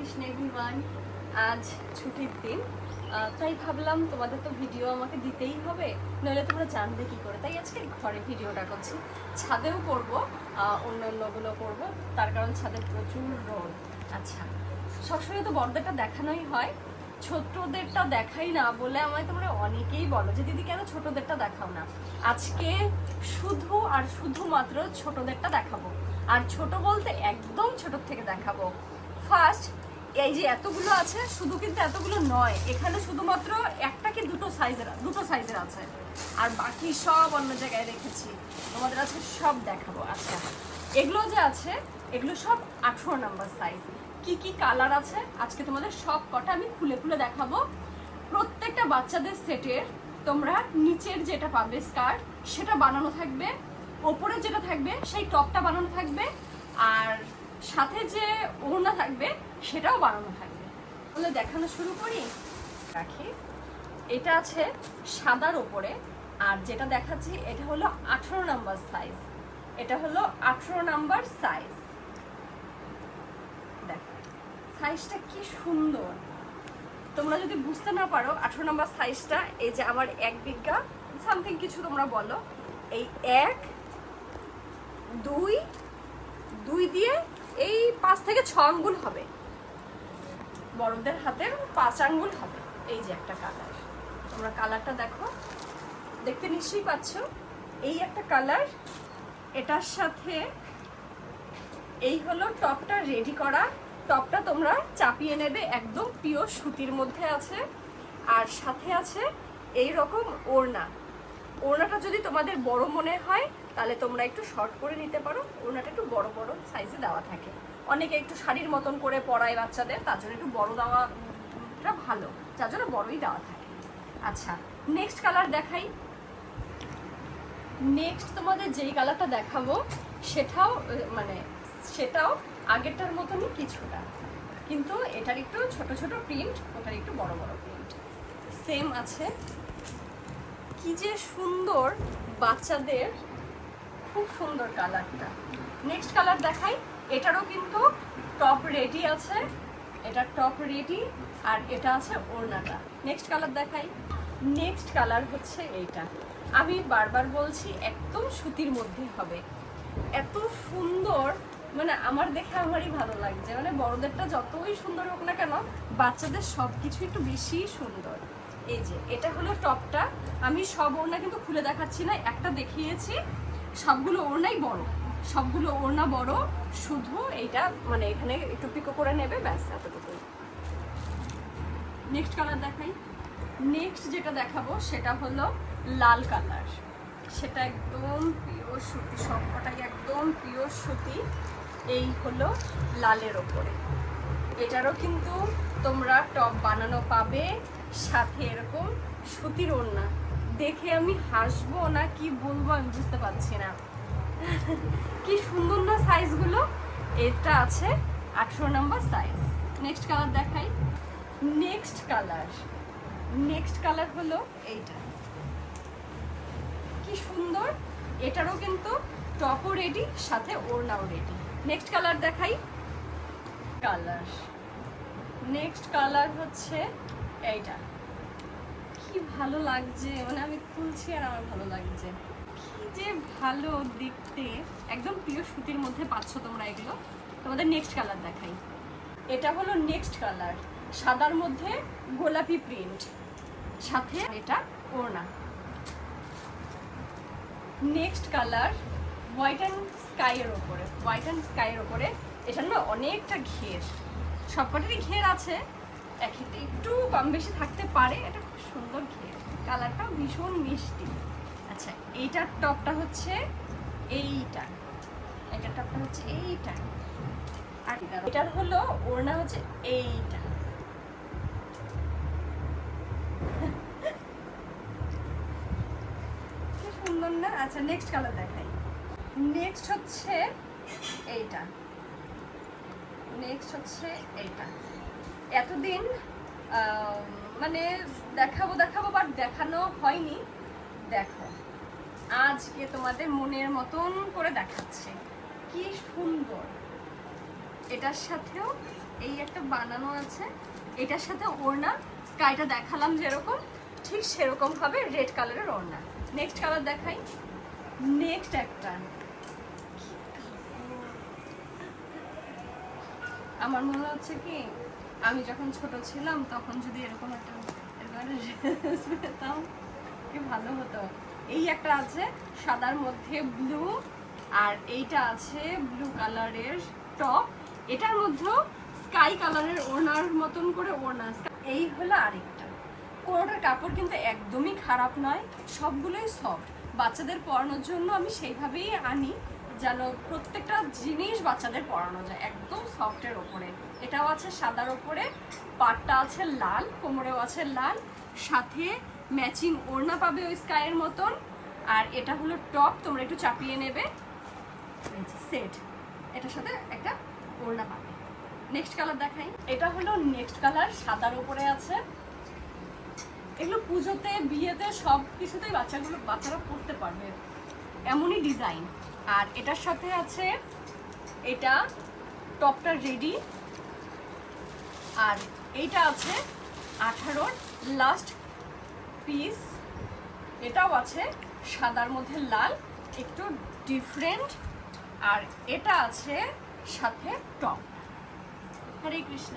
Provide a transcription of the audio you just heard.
Krishna everyone. আজ ছুটির দিন, তাই ভাবলাম তোমাদের তো ভিডিও আমাকে দিতেই হবে, নইলে তোমরা জানবে কী করে। তাই আজকে ঘরে ভিডিওটা করছি। ছাদেও করব, অন্যান্যগুলো করব, তার কারণ ছাদে প্রচুর রোদ। আচ্ছা, সবসময় তো বড়দেরটা দেখানোই হয়, ছোটদেরটা দেখাই না বলে আমায় তোমরা অনেকেই বলো যে দিদি কেন ছোটদেরটা দেখাও না। আজকে শুধু আর শুধুমাত্র ছোটদেরটা দেখাবো, আর ছোট বলতে একদম ছোট থেকে দেখাবো। ফার্স্ট এই যে এতগুলো আছে, শুধু কিন্তু এতগুলো নয়, এখানে শুধুমাত্র একটা কি দুটো সাইজের আছে, আর বাকি সব অন্য জায়গায় রেখেছি। তোমাদের আছে সব দেখাবো। আচ্ছা, এগুলো যে আছে এগুলো সব 18 নাম্বার সাইজ। কি কি কালার আছে আজকে তোমাদের সব কটা আমি খুলে খুলে দেখাবো। প্রত্যেকটা বাচ্চাদের সেটের তোমরা নিচের যেটা পাবে স্কার্ট সেটা বানানো থাকবে, ওপরে যেটা থাকবে সেই টপটা বানানো থাকবে, আর সাথে যে ওড়না থাকবে সেটাও বানানো থাকবে। তাহলে দেখানো শুরু করি। রাখি, এটা আছে সাদার ওপরে, আর যেটা দেখাচ্ছি এটা হলো 18 নাম্বার সাইজ। এটা হলো 18 নাম্বার সাইজ। দেখো সাইজটা কি সুন্দর। তোমরা যদি বুঝতে না পারো 18 নাম্বার সাইজটা, এই যে আমার 1 বিঘা সামথিং কিছু তোমরা বলো, এই 1 2 2 দিয়ে এই 5 থেকে 6 আঙ্গুল হবে, বড়দের হাতের 5 আঙ্গুল হবে। এই যে একটা কালার, তোমরা কালারটা দেখো, দেখতে নিশ্চয়ই পাচ্ছ। এই একটা কালার, এটার সাথে এই হলো টপটা রেডি করা। টপটা তোমরা চাপিয়ে নেবে, একদম পিওর সুতির মধ্যে আছে, আর সাথে আছে এই রকম ওড়না। ওড়নাটা যদি তোমাদের বড় মনে হয় তাহলে তোমরা একটু শর্ট করে নিতে পারো, ওড়নাটা একটু বড় বড় সাইজে দেওয়া থাকে। অনেকে একটু শাড়ির মতন করে পরায় বাচ্চাদের, তার জন্য একটু বড় দেওয়াটা ভালো, যার জন্য বড়ই দেওয়া থাকে। আচ্ছা, নেক্সট কালার দেখাই। নেক্সট তোমাদের যেই কালারটা দেখাবো সেটাও আগেরটার মতনই কিছুটা, কিন্তু এটার একটু ছোট ছোট প্রিন্ট, ওটার একটু বড় বড় প্রিন্ট সেম আছে। কি যে সুন্দর, বাচ্চাদের খুব সুন্দর কালারটা। নেক্সট কালার দেখাই। এটারও কিন্তু টপ রেডি আছে, এটা টপ রেডি, আর এটা আছে ওড়নাটা। নেক্সট কালার দেখাই। নেক্সট কালার হচ্ছে এইটা। আমি বারবার বলছি একদম সুতির মধ্যে হবে, এত সুন্দর, মানে আমার দেখে আমারই ভালো লাগছে। মানে বড়দেরটা যতই সুন্দর হোক না কেন, বাচ্চাদের সব কিছু একটু বেশি সুন্দর। এই যে এটা হলো টপটা। আমি সব ওড়না কিন্তু খুলে দেখাচ্ছি না, একটা দেখিয়েছি। সবগুলো ওড়নাই বড়, সবগুলো ওড়না বড়, শুধু এইটা মানে এখানে একটু পিকো করে নেবে, ব্যাস এতটুকুই। নেক্সট কালার দেখাই। নেক্সট যেটা দেখাবো সেটা হলো লাল কালার। সেটা একদম পিওর সুতি, সবকটাই একদম পিওর সুতি। এই হলো লালের ওপরে। এটারও কিন্তু তোমরা টপ বানানো পাবে, সাথে এরকম সুতির ওড়না। দেখে আমি হাসবো না কি বলবো আমি বুঝতে পারছি না। কি সুন্দর না সাইজগুলো। এটা আছে 18 নাম্বার সাইজ। নেক্সট কালার দেখাই। নেক্সট কালার হলো এইটা। কি সুন্দর, এটারও কিন্তু টপও রেডি, সাথে ওড়নাও রেডি। নেক্সট কালার দেখাই। নেক্সট কালার হচ্ছে এইটা। কি ভালো লাগছে, মানে আমি খুলছি আর আমার ভালো লাগছে। কি যে ভালো দেখতে, একদম পিওর সুতির মধ্যে পাচ্ছ তোমরা এগুলো। তোমাদের নেক্সট কালার দেখাই। এটা হলো নেক্সট কালার, সাদার মধ্যে গোলাপি প্রিন্ট, সাথে এটা ওড়না। নেক্সট কালার হোয়াইট অ্যান্ড স্কাইয়ের ওপরে। এটার না অনেকটা ঘের, সবকটারই ঘের আছে, একটু কম বেশি থাকতে পারে। এটা খুব সুন্দর ঘের, কালারটাও ভীষণ মিষ্টি। আচ্ছা, এইটার টপটা হচ্ছে এইটা, এটার টপটা হচ্ছে এইটা, আর এটার হলো ওড়না হচ্ছে এইটা। সুন্দর না? আচ্ছা, নেক্সট কালার দেখাই। নেক্সট হচ্ছে এইটা। এতদিন মানে দেখাবো বাট দেখানো হয়নি। দেখো আজকে তোমাদের মনের মতন করে দেখাচ্ছে। কি সুন্দর, এটার সাথেও এই একটা বানানো আছে, এটার সাথে ওড়না, স্কাইটা দেখালাম যেরকম ঠিক সেরকম ভাবে রেড কালারের ওড়না। নেক্সট কালার দেখাই। নেক্সট একটা আমার মনে হচ্ছে কি আমি যখন ছোট ছিলাম তখন যদি এরকম একটা ড্রেস পেতাম কি ভালো হতো। এই একটা আছে সাদার মধ্যে ব্লু, আর এইটা আছে ব্লু কালারের টপ, এটার মধ্যেও স্কাই কালারের ওড়নার মতন করে ওড়না। এই হলো আরেকটা। কোনোটার কাপড় কিন্তু একদমই খারাপ নয়, সবগুলোই সফট। বাচ্চাদের পরানোর জন্য আমি সেইভাবেই আনি যেন প্রত্যেকটা জিনিস বাচ্চাদের পরানো যায়, একদম সফটের ওপরে। এটাও আছে সাদার ওপরে, পাটটা আছে লাল, কোমরেও আছে লাল, সাথে ম্যাচিং ওড়না পাবে ওই স্কাইয়ের মতন। আর এটা হলো টপ, তোমরা একটু চাপিয়ে নেবে, সেট, এটার সাথে একটা ওড়না পাবে। নেক্সট কালার দেখাই। এটা হলো নেক্সট কালার, সাদার ওপরে আছে। এগুলো পুজোতে, বিয়েতে, সব কিছুতেই বাচ্চারা পরতে পারবে, এমনই ডিজাইন। আর এটার সাথে আছে এটা টপটা রেডি, আর এইটা আছে 18 লাস্ট পিস। এটাও আছে সাদার মধ্যে লাল, একটু ডিফারেন্ট। আর এটা আছে সাথে টপ। হরে কৃষ্ণ।